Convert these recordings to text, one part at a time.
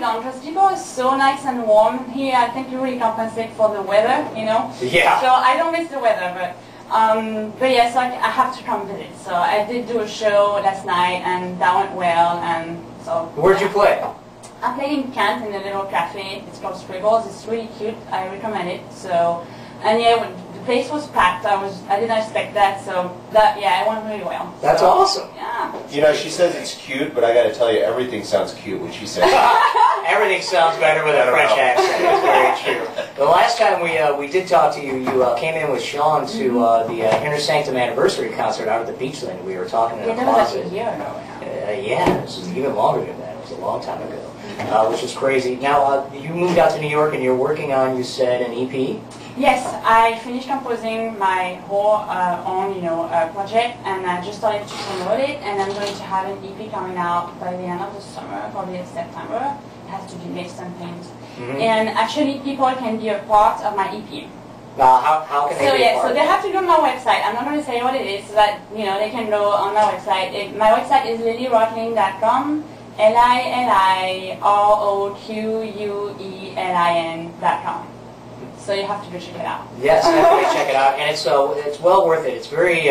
don't, because people are so nice and warm here. I think you really compensate for the weather, you know? Yeah. So I don't miss the weather, but yeah, so I have to come visit. So I did do a show last night, and that went well, and so... Where'd you play? I played in Kent in a little cafe. It's called Scribbles. It's really cute. I recommend it. So, and yeah, the place was packed. I didn't expect that. So that, yeah, it went really well. That's awesome. Yeah. You know, she says it's cute, but I got to tell you, everything sounds cute when she says it. Everything sounds better with a French accent. It's very true. The last time we did talk to you, you came in with Sean to the Inner Sanctum anniversary concert out at the Beachland. We were talking in a that closet. was like a year ago. Yeah, this is even longer than that. It was a long time ago. Which is crazy. Now, you moved out to New York and you're working on, you said, an EP? Yes, I finished composing my whole own, project, and I just started to promote it, and I'm going to have an EP coming out by the end of the summer, probably in September. It has to be mixed and things. And actually, people can be a part of my EP. How can they be a part? So they have to go on my website. I'm not going to say what it is, so that they can go on my website. My website is LiLiRoquelin.com. LiLiRoquelin.com. So you have to go check it out. Yes, definitely check it out, and it's well worth it. It's very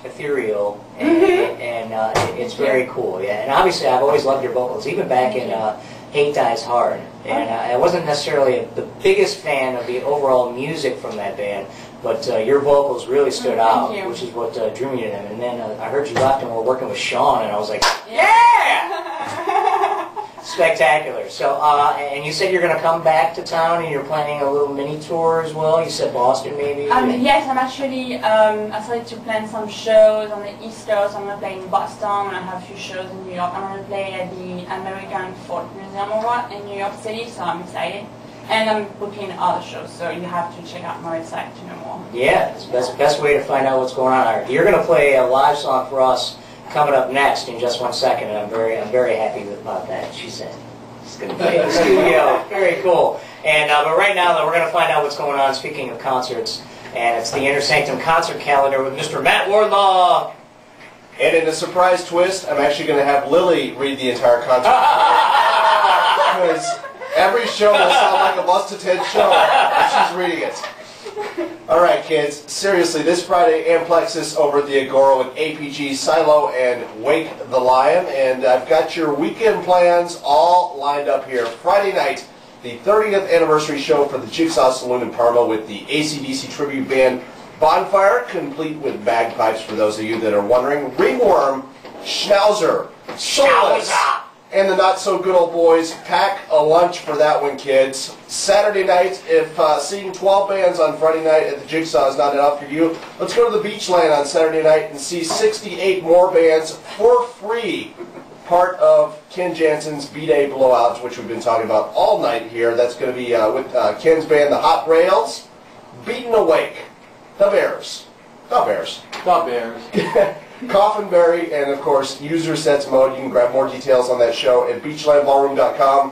ethereal and it's very cool. Yeah, and obviously I've always loved your vocals, even back in Hate Dies Hard. And I wasn't necessarily the biggest fan of the overall music from that band, but your vocals really stood out, which is what drew me to them. And then I heard you left and were working with Sean, and I was like, yeah! Spectacular. So, and you said you're going to come back to town, and you're planning a little mini tour as well. You said Boston, maybe. Yes, I'm actually. I started to plan some shows on the East Coast. I'm going to play in Boston. I'm going to have a few shows in New York. I'm going to play at the American Folk Museum in New York City. So I'm excited, and I'm booking other shows. So you have to check out my website to know more. Yeah, that's the best way to find out what's going on. You're going to play a live song for us coming up next in just 1 second, and I'm very happy about that. She said she's going to play in the studio. Very cool. And but right now, though, we're going to find out what's going on. Speaking of concerts, and it's the Inner Sanctum concert calendar with Mr. Matt Wardlaw. And in a surprise twist, I'm actually going to have Lily read the entire concert. Because every show will sound like a must-attend show if she's reading it. All right, kids. Seriously, this Friday, Amplexus over at the Agora with APG, Silo, and Wake the Lion. And I've got your weekend plans all lined up here. Friday night, the 30th anniversary show for the Jigsaw Saloon in Parma with the AC/DC tribute band Bonfire, complete with bagpipes for those of you that are wondering. Ringworm, Schnauzer, Soulless, and the not-so-good-old boys. Pack a lunch for that one, kids. Saturday night, if seeing 12 bands on Friday night at the Jigsaw is not enough for you, let's go to the Beachland on Saturday night and see 68 more bands for free. Part of Ken Jansen's B-Day Blowouts, which we've been talking about all night here. That's going to be with Ken's band, the Hot Rails, Beaten Awake, the Bears, Coffinberry, and of course, User Sets Mode. You can grab more details on that show at beachlandballroom.com.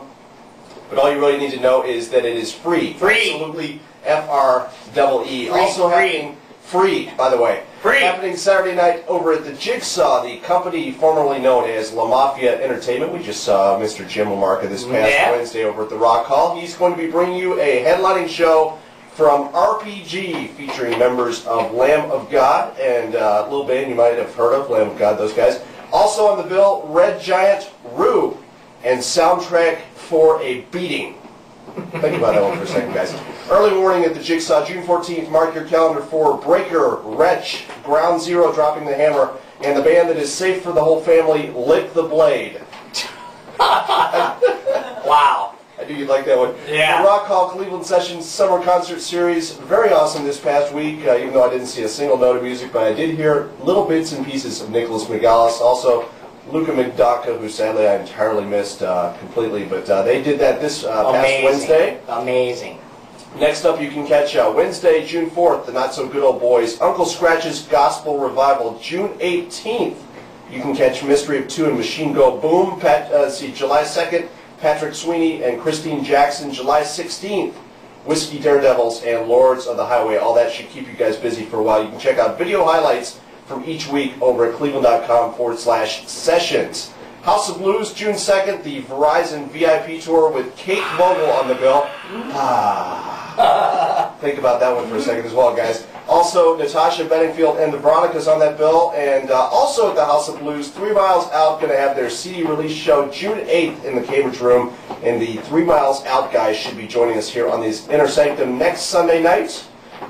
But all you really need to know is that it is free. Absolutely F-R-E-E. Also happening free, by the way. Happening Saturday night over at the Jigsaw, the company formerly known as La Mafia Entertainment. We just saw Mr. Jim LaMarca this past Wednesday over at the Rock Hall. He's going to be bringing you a headlining show from RPG, featuring members of Lamb of God and a little band you might have heard of, Lamb of God, those guys. Also on the bill, Red Giant, Rue, and Soundtrack for a Beating. Think about that one for a second, guys. Early morning at the Jigsaw, June 14th. Mark your calendar for Breaker, Wretch, Ground Zero, Dropping the Hammer, and the band that is safe for the whole family, Lick the Blade. Wow. I knew you'd like that one. Yeah. The Rock Hall Cleveland Sessions Summer Concert Series, very awesome this past week, even though I didn't see a single note of music, but I did hear little bits and pieces of Nicholas Megalis, also Luca McDaka, who sadly I entirely missed completely, but they did that this past Wednesday. Amazing. Next up, you can catch Wednesday, June 4th, the Not So Good Old Boys, Uncle Scratch's Gospel Revival. June 18th, you can catch Mystery of Two and Machine Go Boom. July 2nd, Patrick Sweeney and Christine Jackson. July 16th, Whiskey Daredevils and Lords of the Highway. All that should keep you guys busy for a while. You can check out video highlights from each week over at cleveland.com/sessions. House of Blues, June 2nd, the Verizon VIP tour with Kate Vogel on the bill. Think about that one for a second as well, guys. Also, Natasha Bedingfield and the Veronicas on that bill. And also at the House of Blues, 3 Miles Out going to have their CD release show June 8th in the Cambridge Room. And the 3 Miles Out guys should be joining us here on this Inner Sanctum next Sunday night.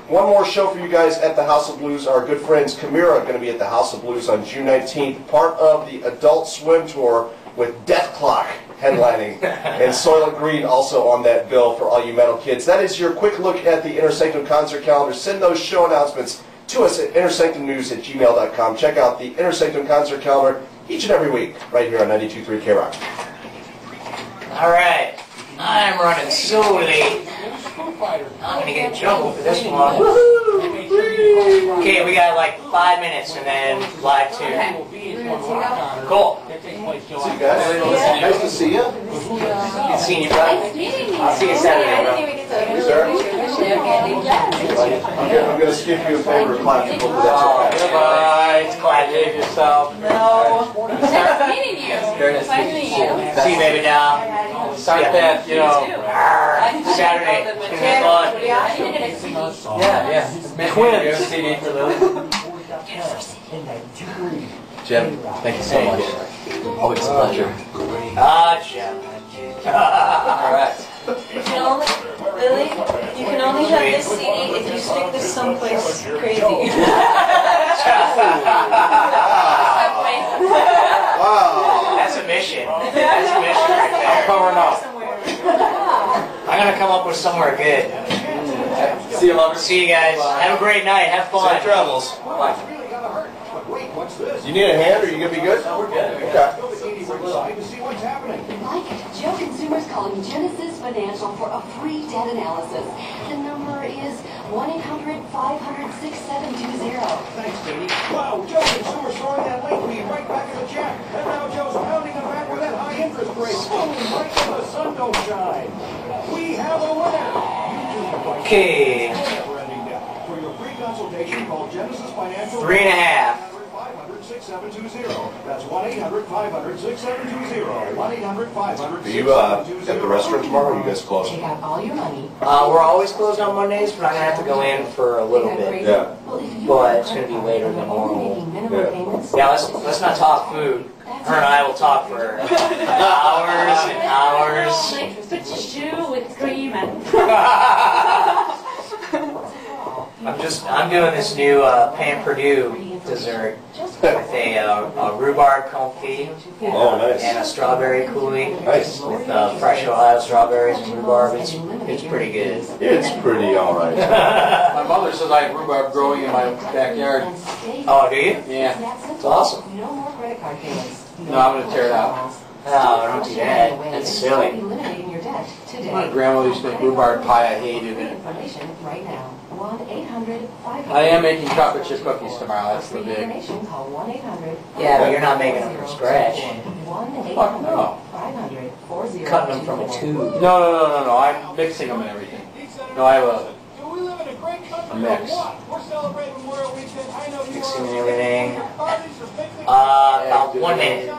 One more show for you guys at the House of Blues. Our good friends Kamira are going to be at the House of Blues on June 19th, part of the Adult Swim Tour with Death Clock headlining, and Soylent Green also on that bill for all you metal kids. That is your quick look at the Inner Sanctum concert calendar. Send those show announcements to us at innersanctumnews@gmail.com. Check out the Inner Sanctum concert calendar each and every week right here on 92.3 KRock. All right, I'm running so late. I'm gonna get in trouble for this one. Okay, we got like 5 minutes and then live tune. Cool. See you guys. Nice to see you. Good seeing you, bud. I'll see you Saturday, bro. Yes, sir. I'm going to skip you a favor of classical, but that's okay. Goodbye. It's glad to have yourself. No. Nice meeting you. Nice meeting you. See you, baby, now. Start that, you know, Saturday. It's going to be fun. Yeah. Twins. CD for Lily. Jim, thank you so much. Always a pleasure. Jim. All right. Lily, you can only have this CD if you stick this someplace crazy. Wow. That's a mission. That's a mission right there. Covering up. I'm going to come up with somewhere good. See you, lovers. See you guys. Have a great night. Have fun. Safe travels. You need a hand, or you going to be good? No, we're good. Okay. Like it, Joe Consumer's calling Genesis Financial for a free debt analysis. The number is 1-800-500-6720. Thanks, Katie. Wow, Joe Consumer's throwing that late fee right back in the check. And now Joe's pounding him back with that high interest rate. Boom, right till the sun don't shine. We have a winner. Okay. For your free consultation, call Genesis Financial. 3.5. 500-6720. That's 1-800-500-6720. 1-800-500-6720. Are you at the restaurant tomorrow, or are you guys closed? Take out all your money. We're always closed on Mondays, but I'm going to have to go in for a little bit. Yeah. But it's going to be later than normal. Yeah, let's not talk food. Her and I will talk for hours and hours. Like stew with cream and... I'm doing this new Pan Purdue dessert with a rhubarb confit Oh, nice. and a strawberry coulis Nice. with fresh Ohio strawberries and rhubarb. It's pretty good. It's pretty all right. My mother says I have rhubarb growing in my backyard. Oh, do you? Yeah. It's awesome. No more credit card payments. No, I'm going to tear it out. No, don't do that. That's silly. Eliminating your debt today. My grandmother used to make rhubarb pie. I hated it. Information right now. 1-800-500. I am making chocolate chip cookies tomorrow. That's the big. Information, call 1-800. Yeah, but you're not making them from scratch. 1-800-500-4020. Cutting them from a tube. No. I'm mixing them and everything. No, I have a mix. Mixing and everything. About 1 minute.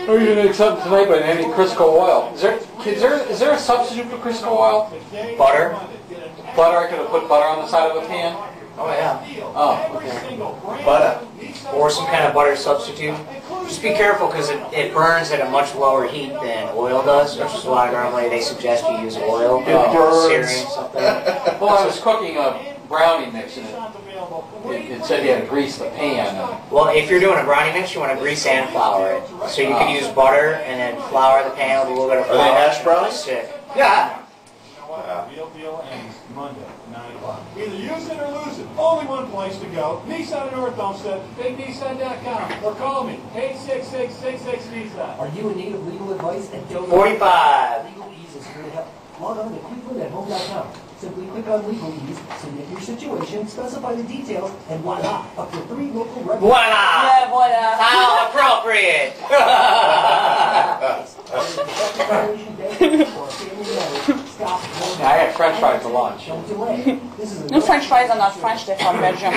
We're going to make something tonight by any Crisco oil. Is there a substitute for Crisco oil? Butter. Butter? I could have put butter on the side of the pan? Oh, yeah. Oh, okay. Butter. Or some kind of butter substitute. Just be careful because it burns at a much lower heat than oil does, which is why normally they suggest you use oil. It burns. Searing something. Well, I was cooking a brownie mix and it said you had to grease the pan. Well, if you're doing a brownie mix, you want to grease and flour it. So you can use butter and then flour the pan with a little bit of Are flour. they hash browns? Sick. Yeah. Real deal ends Monday, 9 o'clock. Either use it or lose it. Only one place to go. Nissan in North Olmsted, BigNissan.com, or call me, 866-66-Nissan. Are you in need of legal advice and don't 45. Legal Ease is here to help. Log on to quicklingathome.com. Simply click on Legal Ease, submit your situation, specify the details, and voila, up to 3 local records. Voila! Yeah, voila. How appropriate! I had French fries for lunch. Don't delay. This is a No French fries are not French, they're from Belgium.